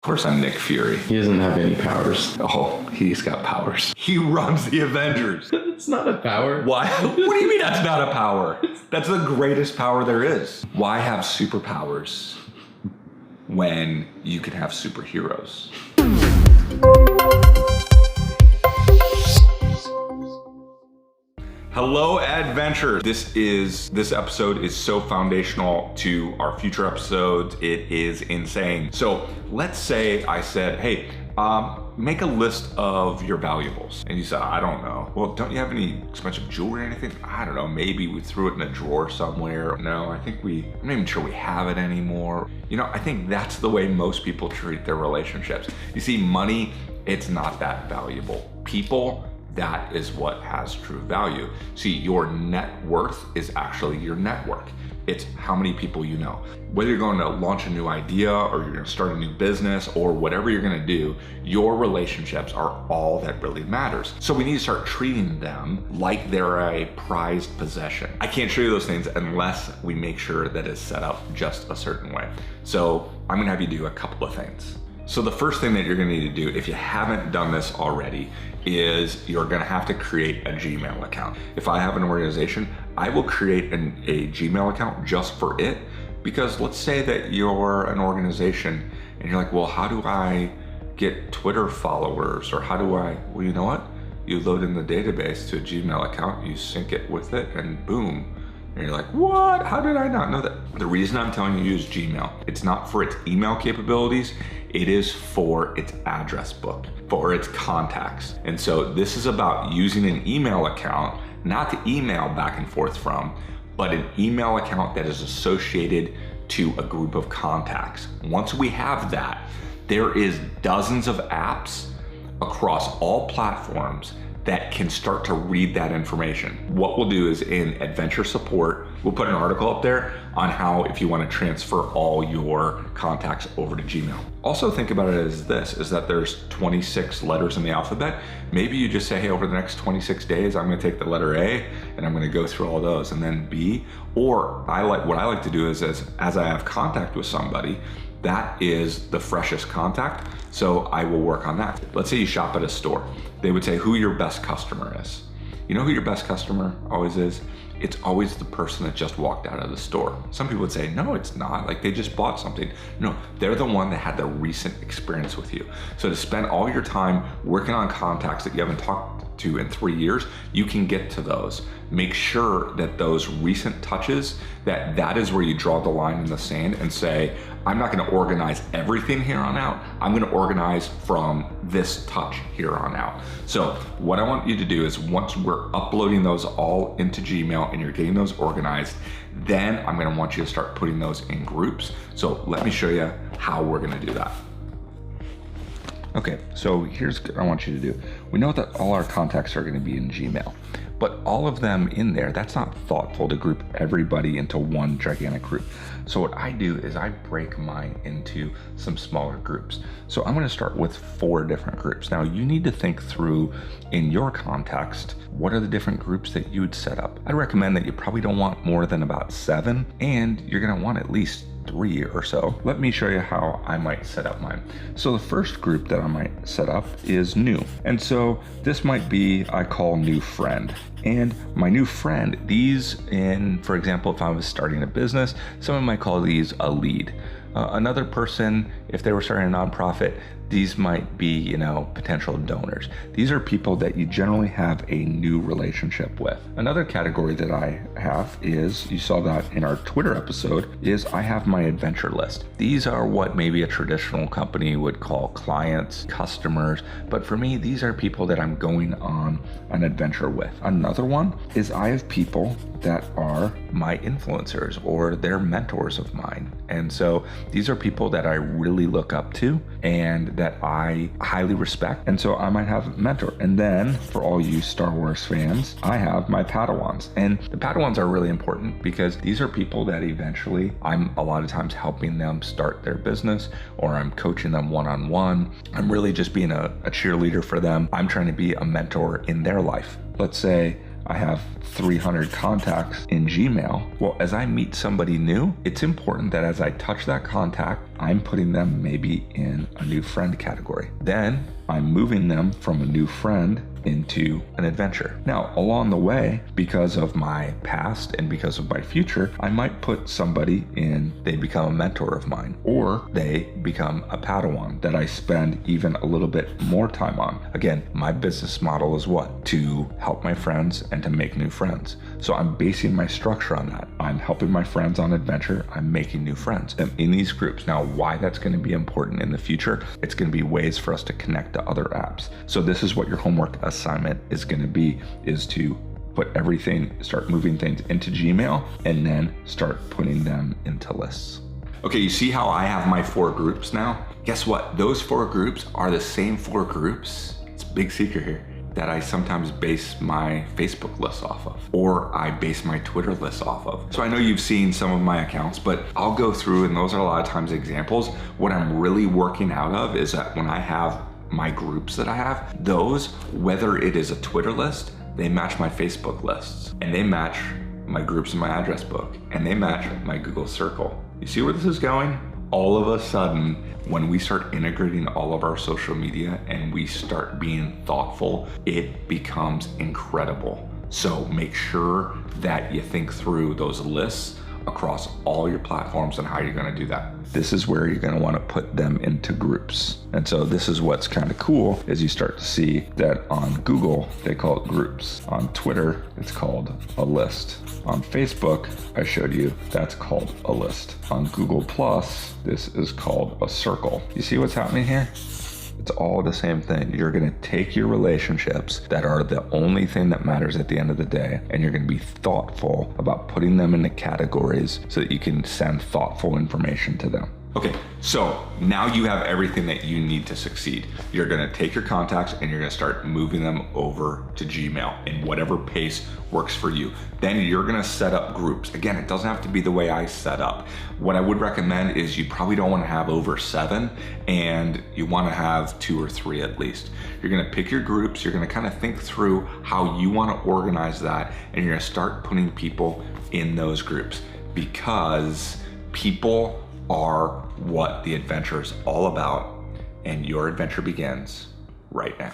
Of course I'm Nick Fury. He doesn't have any powers. Oh, he's got powers. He runs the Avengers. It's not a power. Why? What do you mean that's not a power? That's the greatest power there is. Why have superpowers when you can have superheroes? Hello, adventure. This episode is so foundational to our future episodes. It is insane. So let's say I said, hey, make a list of your valuables. And you said, I don't know. Well, don't you have any expensive jewelry or anything? I don't know. Maybe we threw it in a drawer somewhere. No, I'm not even sure we have it anymore. You know, I think that's the way most people treat their relationships. You see, money, it's not that valuable. People, that is what has true value. See, your net worth is actually your network. It's how many people you know. Whether you're going to launch a new idea or you're going to start a new business or whatever you're going to do, your relationships are all that really matters. So we need to start treating them like they're a prized possession. I can't show you those things unless we make sure that it's set up just a certain way. So I'm going to have you do a couple of things. So the first thing that you're gonna need to do, if you haven't done this already, is you're gonna have to create a Gmail account. If I have an organization, I will create a Gmail account just for it, because let's say that you're an organization and you're like, well, how do I get Twitter followers? Or well, you know what? You load in the database to a Gmail account, you sync it with it, and boom. And you're like, what? How did I not know that? The reason I'm telling you to use Gmail, it's not for its email capabilities, it is for its address book, for its contacts. And so this is about using an email account, not to email back and forth from, but an email account that is associated to a group of contacts. Once we have that, there is dozens of apps across all platforms that can start to read that information. What we'll do is in Adventure Support, we'll put an article up there on how if you want to transfer all your contacts over to Gmail. Also think about it as this, is that there's 26 letters in the alphabet. Maybe you just say, hey, over the next 26 days, I'm gonna take the letter A and I'm gonna go through all those, and then B. Or what I like to do is as I have contact with somebody, that is the freshest contact, so I will work on that. Let's say you shop at a store. They would say who your best customer is. You know who your best customer always is? It's always the person that just walked out of the store. Some people would say, no, it's not, like they just bought something. No, they're the one that had the recent experience with you. So to spend all your time working on contacts that you haven't talked to in 3 years, you can get to those. Make sure that those recent touches, that is where you draw the line in the sand and say, I'm not gonna organize everything here on out. I'm gonna organize from this touch here on out. So what I want you to do is once we're uploading those all into Gmail and you're getting those organized, then I'm gonna want you to start putting those in groups. So let me show you how we're gonna do that. Okay, so here's what I want you to do. We know that all our contacts are gonna be in Gmail, but all of them in there, that's not thoughtful to group everybody into one gigantic group. So what I do is I break mine into some smaller groups. So I'm gonna start with 4 different groups. Now you need to think through in your context, what are the different groups that you would set up? I recommend that you probably don't want more than about 7, and you're gonna want at least 3 or so. Let me show you how I might set up mine. So the first group that I might set up is new. And so this might be, I call new friend. And my new friend, for example, if I was starting a business, someone might call these a lead. Another person, if they were starting a nonprofit, these might be, potential donors. These are people that you generally have a new relationship with. Another category that I have is, you saw that in our Twitter episode, is I have my adventure list. These are what maybe a traditional company would call clients, customers, but for me, these are people that I'm going on an adventure with. Another one is I have people that are my influencers or they're mentors of mine. And so these are people that I really look up to and that I highly respect. And so I might have a mentor. And then for all you Star Wars fans, I have my Padawans. And the Padawans are really important because these are people that eventually I'm a lot of times helping them start their business, or I'm coaching them one-on-one. I'm really just being a cheerleader for them. I'm trying to be a mentor in their life. Let's say I have 300 contacts in Gmail. Well, as I meet somebody new, it's important that as I touch that contact, I'm putting them maybe in a new friend category. Then I'm moving them from a new friend into an adventure. Now, along the way, because of my past and because of my future, I might put somebody in, they become a mentor of mine, or they become a Padawan that I spend even a little bit more time on. Again, my business model is what? To help my friends and to make new friends. So I'm basing my structure on that. I'm helping my friends on adventure. I'm making new friends. I'm in these groups. Now, why that's going to be important in the future, it's going to be ways for us to connect to other apps. So this is what your homework assignment is going to be, is to put everything, start moving things into Gmail, and then start putting them into lists. Okay, you see how I have my 4 groups now? Guess what? Those 4 groups are the same 4 groups. It's a big secret here, that I sometimes base my Facebook lists off of, or I base my Twitter lists off of. So I know you've seen some of my accounts, but I'll go through, and those are a lot of times examples. What I'm really working out of is that when I have my groups that I have, those, whether it is a Twitter list, they match my Facebook lists, and they match my groups in my address book, and they match my Google Circle. You see where this is going? All of a sudden, when we start integrating all of our social media and we start being thoughtful, it becomes incredible. So make sure that you think through those lists across all your platforms and how you're going to do that. This is where you're going to want to put them into groups. And so this is what's kind of cool, is you start to see that on Google, they call it groups. On Twitter, it's called a list. On Facebook, I showed you, that's called a list. On Google Plus, this is called a circle. You see what's happening here? It's all the same thing. You're going to take your relationships that are the only thing that matters at the end of the day, and you're going to be thoughtful about putting them into categories so that you can send thoughtful information to them. Okay, so now you have everything that you need to succeed. You're gonna take your contacts and you're gonna start moving them over to Gmail in whatever pace works for you. Then you're gonna set up groups. Again, it doesn't have to be the way I set up. What I would recommend is you probably don't wanna have over 7, and you wanna have 2 or 3 at least. You're gonna pick your groups, you're gonna kind of think through how you wanna organize that, and you're gonna start putting people in those groups, because people are what the adventure is all about, and your adventure begins right now.